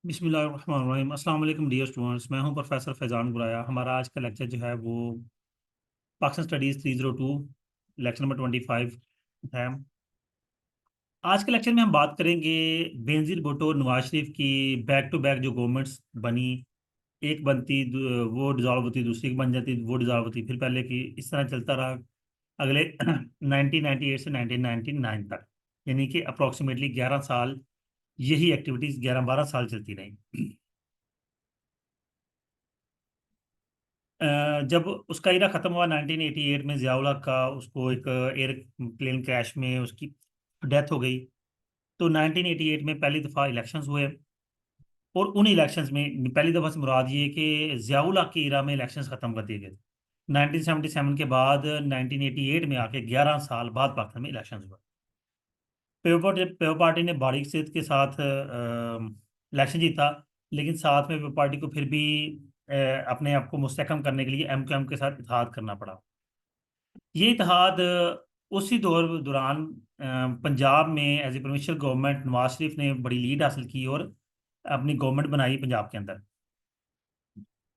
बिस्मिल्लाहिर्रहमानिर्रहीम। अस्सलाम वालेकुम डियर स्टूडेंट्स, मैं हूं प्रोफेसर फैज़ान गुराया। हमारा आज का लेक्चर जो है वो पाकिस्तान स्टडीज़ 302 लेक्चर नंबर 25 है। आज के लेक्चर में हम बात करेंगे बेनज़ीर भुट्टो नवाज शरीफ की बैक टू बैक जो गवर्नमेंट्स बनी। एक बनती वो डिज़ॉल्व होती, दूसरी बन जाती वो डिज़ॉल्व होती, फिर पहले की, इस तरह चलता रहा अगले 1998 से 1999 तक, यानी कि अप्रॉक्सीमेटली 11 साल यही एक्टिविटीज़ 11-12 साल चलती रही। जब उसका इरा ख़त्म हुआ 1988 में, ज़ियाउल हक का उसको एक एयर प्लेन क्रैश में उसकी डेथ हो गई। तो 1988 में पहली दफ़ा इलेक्शंस हुए, और उन इलेक्शंस में पहली दफ़ा से मुराद ये कि ज़ियाउल हक के इरा में इलेक्शंस ख़त्म कर दिए गए। 1977 के बाद 1988 में आके 11 साल बाद पाकिस्तान में इलेक्शंस हुए। पेपर पार्टी ने बारीक सेहत के साथ इलेक्शन जीता, लेकिन साथ में पेपर पार्टी को फिर भी अपने आप को मुस्तहकम करने के लिए एमक्यूएम के साथ इत्तेहाद करना पड़ा। ये इत्तेहाद उसी दौरान पंजाब में as a provincial government Nawaz Sharif ने बड़ी लीड हासिल की और अपनी गवर्नमेंट बनाई पंजाब के अंदर।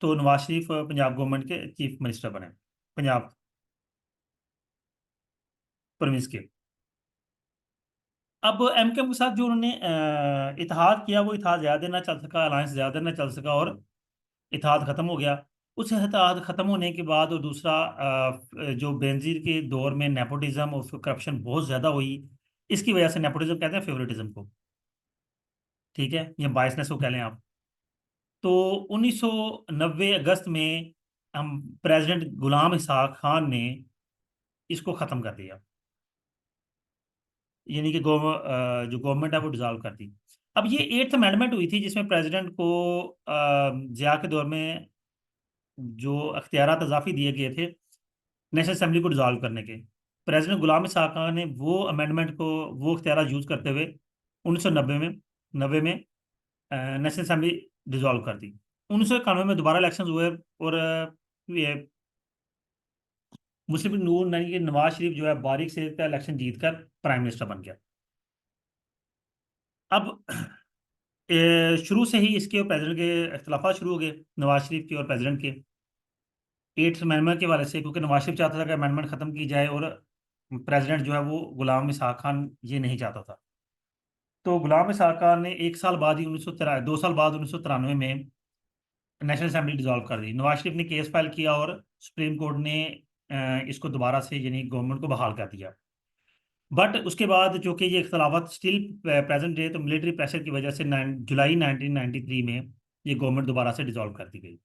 तो नवाज शरीफ पंजाब गवर्नमेंट के चीफ मिनिस्टर बने, पंजाब प्रोविंस के। अब एमकेएम के साथ जो उन्होंने इत्तेहाद किया, वो इत्तेहाद ज़्यादा देर ना चल सका, अलायंस ज़्यादा देर ना चल सका, और इत्तेहाद ख़त्म हो गया। उस इत्तेहाद ख़त्म होने के बाद, और दूसरा जो बेनजीर के दौर में नेपोटिज्म और करप्शन बहुत ज़्यादा हुई। इसकी वजह से, नेपोटिज्म कहते हैं फेवरेटिज्म को, ठीक है, या बायसनेस को कह लें आप। तो 1990 अगस्त में हम प्रेसिडेंट गुलाम इसहाक खान ने इसको ख़त्म कर दिया, यानी कि जो गवर्नमेंट है वो डिसॉल्व कर दी। अब ये एट्थ अमेंडमेंट हुई थी, जिसमें प्रेसिडेंट को जिया के दौर में जो अख्तियारात इजाफी दिए गए थे नेशनल असेंबली को डिसॉल्व करने के। प्रेसिडेंट गुलाम इसहाक खान ने वो अमेंडमेंट को, वो अख्तियार यूज करते हुए 1990 में, नेशनल असेंबली डिसॉल्व कर दी। 1991 में दोबारा इलेक्शन हुए, और ये मुस्लिम लीग नून यानी कि नवाज शरीफ जो है बारीक से का इलेक्शन जीतकर प्राइम मिनिस्टर बन गया। अब शुरू से ही इसके और प्रेसिडेंट के इख्तलाफा शुरू हो गए, नवाज शरीफ के और प्रेसिडेंट के एट्थ अमेंडमेंट के वाले से, क्योंकि नवाज शरीफ चाहता था कि अमेंडमेंट खत्म की जाए, और प्रेसिडेंट जो है वो गुलाम इसहाक खान ये नहीं चाहता था। तो गुलाम इसहाक खान ने 1 साल बाद ही 2 साल बाद 1993 में नेशनल असेंबली डिसॉल्व कर दी। नवाज शरीफ ने केस फाइल किया, और सुप्रीम कोर्ट ने इसको दोबारा से, यानी गवर्नमेंट को बहाल कर दिया। बट उसके बाद चूंकि ये इख्तलाफात स्टिल प्रेजेंट है, तो मिलिट्री प्रेशर की वजह से जुलाई 1993 में ये गवर्नमेंट दोबारा से डिसॉल्व कर दी गई।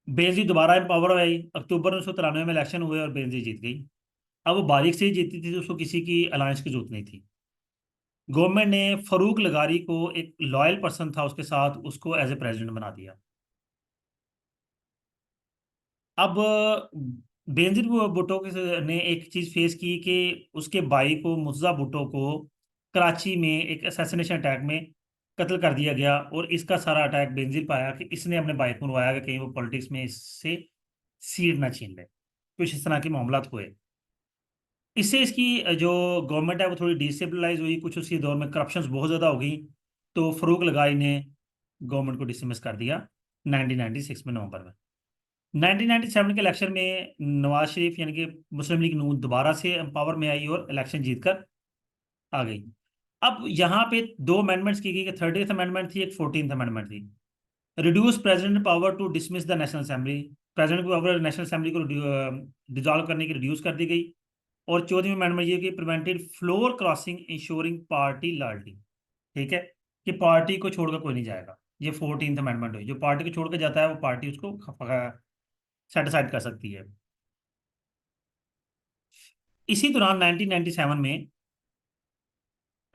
बेनजीर दोबारा एम्पावर आई, अक्टूबर 1993 में इलेक्शन हुए और बेनजीर जीत गई। अब वो बारीक से ही जीती थी, तो उसको किसी की अलायंस की जरूरत नहीं थी। गवर्नमेंट ने फरूक लगारी को, एक लॉयल पर्सन था उसके साथ, उसको एज ए प्रेसिडेंट बना दिया। अब बेनजीर भुट्टो ने एक चीज फेस की कि उसके भाई को, मुर्तजा भुट्टो को, कराची में एक असैसिनेशन अटैक में कत्ल कर दिया गया, और इसका सारा अटैक बेनजीर पाया कि इसने अपने भाई को मरवाया कि कहीं वो पॉलिटिक्स में इससे सीट ना छीन ले। कुछ इस तरह के मामला हुए। इससे इसकी जो गवर्नमेंट है वो थोड़ी डिस्टेबलाइज हुई, कुछ उसी दौर में करप्शन बहुत ज़्यादा हो गई। तो फरूक लगाई ने गवर्नमेंट को डिसमिस कर दिया 1996 में, नवंबर में। 1997 के इलेक्शन में नवाज शरीफ यानी कि मुस्लिम लीग नून दोबारा से पावर में आई और इलेक्शन जीतकर आ गई। अब यहाँ पे दो अमेंडमेंट्स की गई, कि 30th अमेंडमेंट थी, एक 14th अमेंडमेंट थी। Reduce president power to dismiss the national assembly, president की पावर नेशनल असेंबली को डिसॉल्व करने की रिड्यूस कर दी गई। और 14वीं अमेंडमेंट ये कि prevented floor crossing ensuring party loyalty, ठीक है, कि पार्टी को छोड़कर कोई नहीं जाएगा। ये 14th अमेंडमेंट हुई, जो पार्टी को छोड़कर जाता है वो पार्टी उसको सेटिसाइड कर सकती है। इसी दौरान 1997 में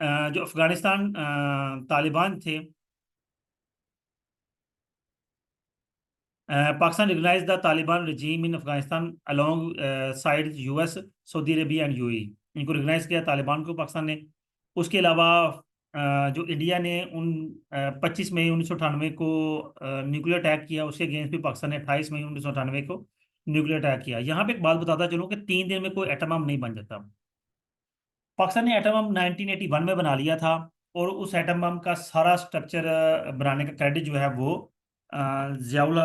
जो अफगानिस्तान तालिबान थे, Pakistan recognise the Taliban regime in Afghanistan along side US, Saudi Arabia and UAE. इनको रिकग्नाइज किया तालिबान को, पाकिस्तान ने। उसके अलावा जो इंडिया ने उन 25 मई 1998 को न्यूक्लियर अटैक किया, उसके अगेंस्ट भी पाकिस्तान ने 28 मई 1998 को न्यूक्लियर अटैक किया। यहाँ पे एक बात बताता चलूँ कि 3 दिन में कोई एटम बम नहीं बन जाता। पाकिस्तान ने एटम बम 1981 में बना लिया था, और उस एटम बम का सारा स्ट्रक्चर बनाने का क्रेडिट जो है वो जियाउल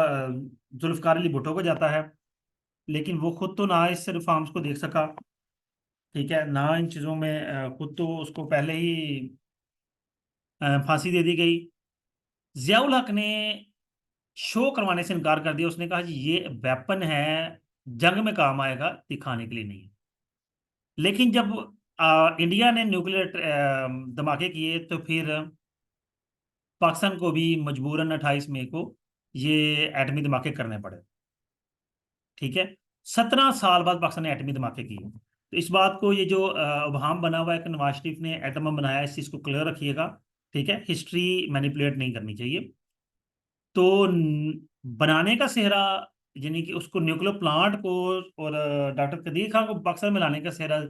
जुल्फकार अली भुट्टो को जाता है। लेकिन वो खुद तो ना इस रिफॉर्म्स को देख सका, ठीक है, ना इन चीज़ों में खुद तो उसको पहले ही फांसी दे दी गई। जियाउल हक ने शो करवाने से इनकार कर दिया। उसने कहा जी ये वेपन है, जंग में काम आएगा, दिखाने के लिए नहीं। लेकिन जब इंडिया ने न्यूक्लियर धमाके किए तो फिर पाकिस्तान को भी मजबूरन 28 मई को ये एटमी धमाके करने पड़े, ठीक है। 17 साल बाद पाकिस्तान ने एटमी धमाके किए। तो इस बात को, ये जो अबहम बना हुआ है कि नवाज शरीफ ने एटम बम बनाया, इस चीज़ को क्लियर रखिएगा, ठीक है। हिस्ट्री मैनिपुलेट नहीं करनी चाहिए। तो बनाने का सेहरा, यानी कि उसको न्यूक्लियर प्लांट को और डॉक्टर कदीर खान को पाकिस्तान में लाने का सेहरा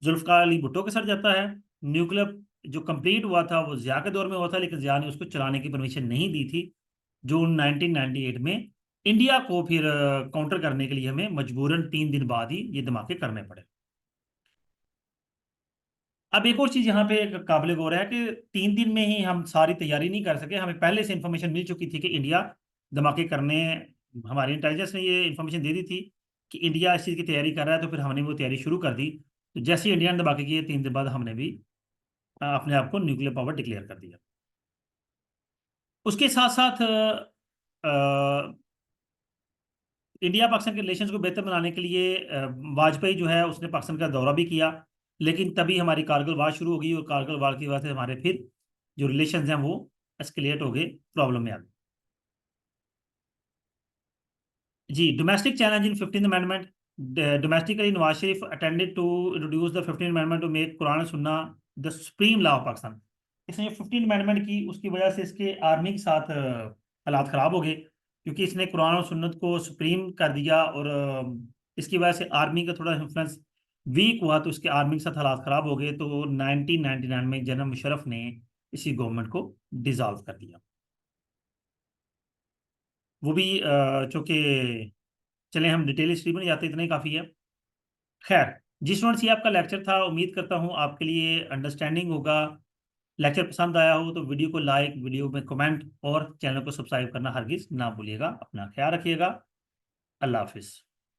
जुल्फकार अली भुट्टो के सर जाता है। न्यूक्लियर जो कंप्लीट हुआ था वो जिया के दौर में हुआ था, लेकिन जिया ने उसको चलाने की परमिशन नहीं दी थी। जून 1998 में इंडिया को फिर काउंटर करने के लिए हमें मजबूरन 3 दिन बाद ही ये धमाके करने पड़े। अब एक और चीज यहाँ पे काबिल गौर है कि 3 दिन में ही हम सारी तैयारी नहीं कर सके। हमें पहले से इंफॉर्मेशन मिल चुकी थी कि इंडिया धमाके करने, हमारी इंटेलिजेंस ने ये इंफॉर्मेशन दे दी थी कि इंडिया इस चीज़ की तैयारी कर रहा है। तो फिर हमने वो तैयारी शुरू कर दी। तो जैसे ही इंडिया ने धमाके किए 3 दिन बाद हमने भी अपने आप को न्यूक्लियर पावर डिक्लेयर कर दिया। उसके साथ साथ इंडिया पाकिस्तान के रिलेशंस को बेहतर बनाने के लिए वाजपेयी जो है उसने पाकिस्तान का दौरा भी किया। लेकिन तभी हमारी कारगिल वार शुरू हो गई और कारगिल वार की वजह से हमारे फिर जो रिलेशंस हैं वो एस्केलेट हो गए, प्रॉब्लम में आ गए। जी, domestic challenge in 15th amendment. Domestically Nawaz Sharif attended to introduce the 15th amendment to make Quran Sunnah the supreme law of Pakistan. इसने जो 15th अमेंडमेंट की उसकी वजह से इसके आर्मी के साथ हालात खराब हो गए, क्योंकि इसने कुरान और सुन्नत को सुप्रीम कर दिया। और इसकी वजह से आर्मी का थोड़ा इन्फ्लुएंस वीक हुआ, तो इसके आर्मी के साथ हालात खराब हो गए। तो 1999 में जनरल मुशर्रफ ने इसी गवर्नमेंट को डिसॉल्व कर दिया। वो भी चूंकि, चले हम डिटेल हिस्ट्री में नहीं जाते, इतना ही काफ़ी है। खैर, जी स्टूडेंट्स, ये आपका लेक्चर था। उम्मीद करता हूँ आपके लिए अंडरस्टैंडिंग होगा। लेक्चर पसंद आया हो तो वीडियो को लाइक, वीडियो में कमेंट और चैनल को सब्सक्राइब करना हरगिज ना भूलिएगा। अपना ख्याल रखिएगा। अल्लाह हाफिज़।